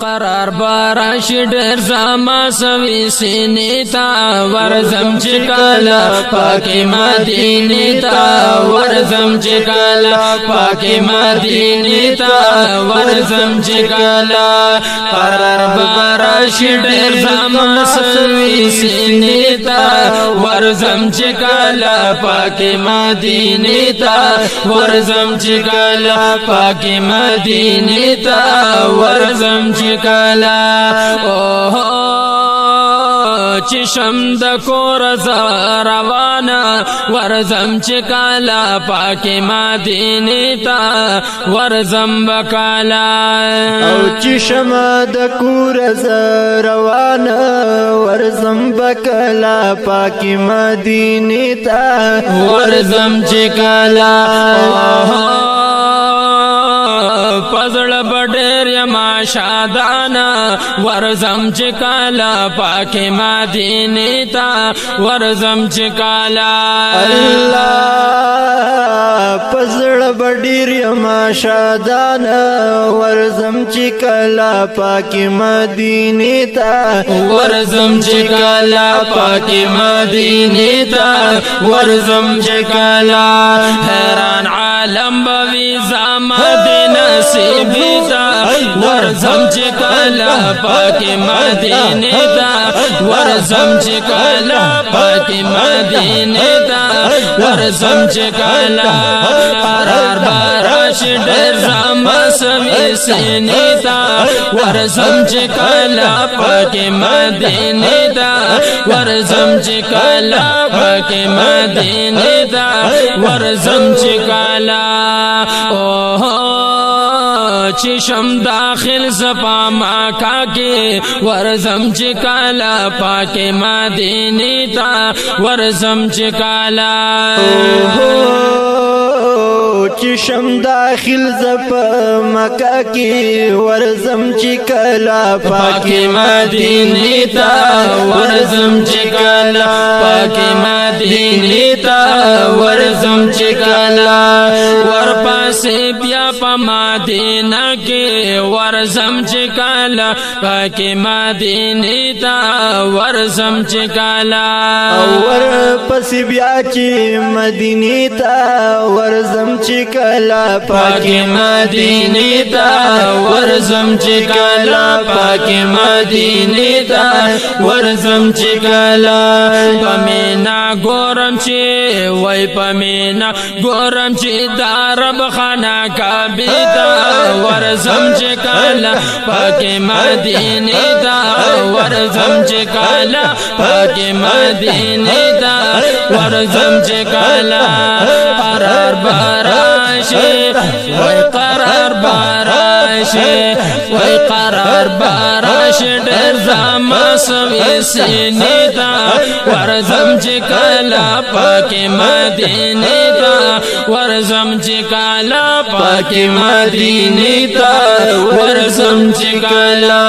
قرار بارش ډېر زما سوي سینې ته ورځم چې کله پاکې مدینې ته ورځم چې کله پاکې مدینې ته ورځم چې کله قرار بارش ډېر زما سوي سینې ته ورځم چې کله پاکې مدینې ته ورځم چې کله پاکې مدینې ته ورځم چې کله چې شم د کور روانه ورځم چې کله پاکې مدینې ته ورځم بکاله او چې شم د کور روانه ورځم بکاله پاکې مدینې ته ورځم چې کله پزړه بډېر یما شادانه ورځم چې کله پاکې مدینې ته ورځم چې کله الله پزړه بډېر یما شادانه ورځم چې کله پاکې مدینې ته ورځم چې کله پاکې مدینې ته ورځم چې کله حیران عالم بوي زما د نصیب ته ورځم چې کله پاکې مدینې ته ورځم چې کله پاکې مدینې ته ورځم چې کله قرار بارش ډېر زما سوي سینې ته ورځم چې کله پاکې مدینې ته ورځم چې کله پاکې مدینې ته ورځم چې کله چې شم داخل زپا مکه کې ورځم چې کله پاکې مدینې ته ورځم چې کله چې شم داخل زپا مکه کې ورځم چې کله پاکې مدینې ته ورځم چې کله پاکې مدینې ته ورځم چې کله ورپسې بیا په مدینه کې ورځم چې کله پاکې مدینې ته ورځم چې کله ورپسې بیا چې مدینې ته ورځم چې کله پاکې مدینې ته ورځم چې کله پاکې مدینې ته ورځم چې کله پمینا ګورم چې وای پمینا ګورم چې دارب خانه کعبه ته ورځم چې کله پاکې مدینې ته ورځم چې کله پاکې مدینې ته ورځم چې کله قرار بارشه وای قرار بارشه وای قرار بارشه ډېر زما سوي سینې ته ورځم چې کله پاکې مدینې ته ورځم چې کله پاکې مدینې ته ورځم چې کله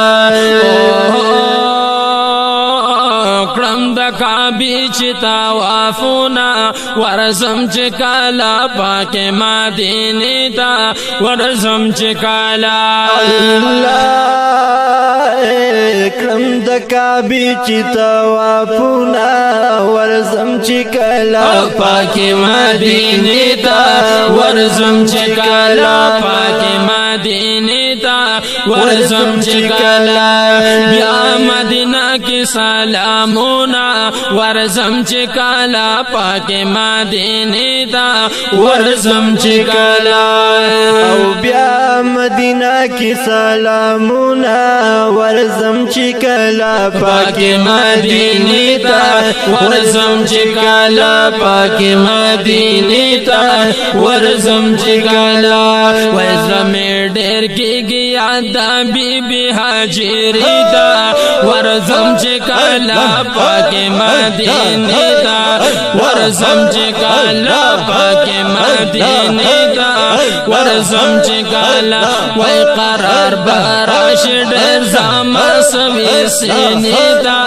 کړم د کعبې چې طوافونه ورځم چې کله پاکې مدینې ته ورځم چې کله کړم د کعبې چې طوافونه ورځم چې کله پاکې مدینې ته ورځم چې کله پاکې مدینې ته ورځم چې کله بیا مدینه کې سلامونه ورځم چې کله پاکې مدینې ته ورځم چې کله او بیا مدینه کې سلامونه ورځم چې کله پاکې مدینې ته ورځم چې کله پاکې مدینې ته ورځم چې کله وای زمې ډېر کېږي یاد بی بی حاجرې ته ورځم چې کله پاکې مدینې ته ورځم چې کله پاکې مدینې ته ورځم چې کله وای قرار بارش ډېر زما سوي سینې ته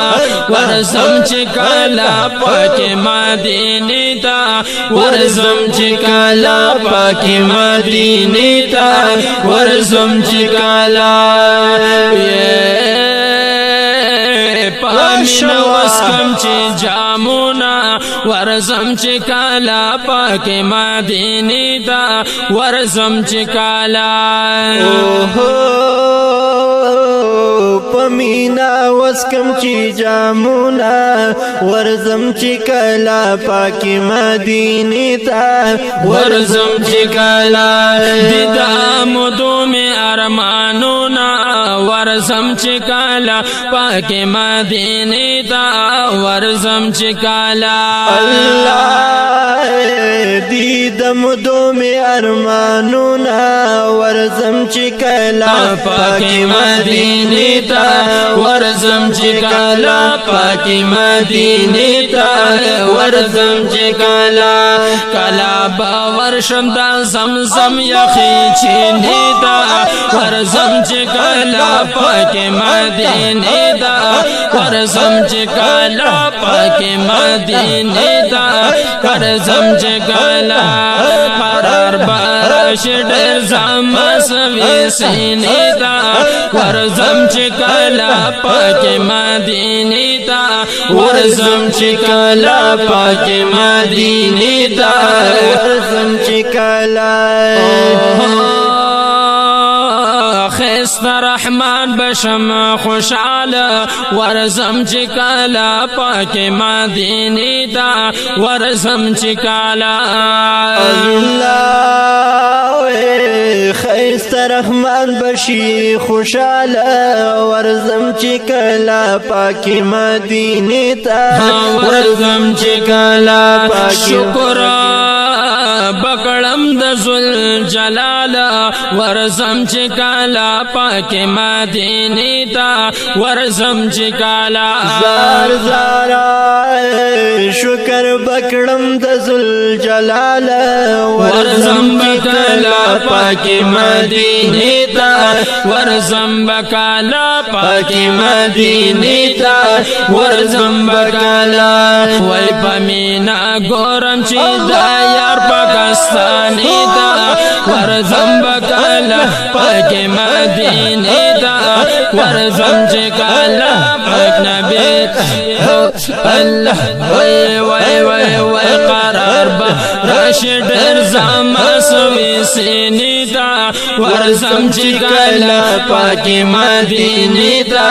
ورځم چې کله پاکې مدینې ته ورځم چې کله پاکې مدینې ته ورځم چې کله ورزم چکالا پاک مدینی تا ورزم چکالا پمینا وسکم چی جامونا ورزم چی کلا پاکی مدینی تا ورزم چکالا دیدا مدو میں ارمانونا ورزم چکالا پاک مدینی تا ورزم چکالا اللہ دیدم دو میں ارمانونا ورزم چی کلا پاکی مدینی تا ورزم چکالا پاکی مدینی تا ورزم چکالا کلا باورشم دا زمزم یخی چینی تا ورزم چکالا پاکی مدینی تا ورزم چکالا پاکی مدینی تا ورزم چکالا قرار بارش ڈر زم سوی سینی تا ورزم چکالا پاک مدینی تا ورزم چکالا پاک مدینی تا ورزم چکلا خیست رحمان بشم خوشحالا ورزم چکالا پاک مدینی تا ورزم چکالا خیست رحمان بشی خوشحالا ورزم چکلا پاکی مدینی تا ورزم چکالا شکر بکڑم دزل جلالا ورزم چکالا پاک مدینی تا ورزم چکالا زار زارا شکر بکڑم دزل جلالا ورزم بکالا پاک مدینی تا ورزم بکالا پاک مدینی تا ورزم بکالا وی پمینا گورم چی دا یار پاکستانی تا ورزم بکالا پاک مدینی تا ورزم چکالا پاک نبی اللہ وی وی وی وی قرار با راشد ارزام سوی سینی تا ورزم چکالا پاک مدینی تا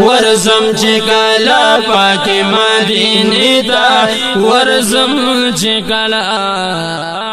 ورزم چکالا پاک مدینی تا ورزم چکالا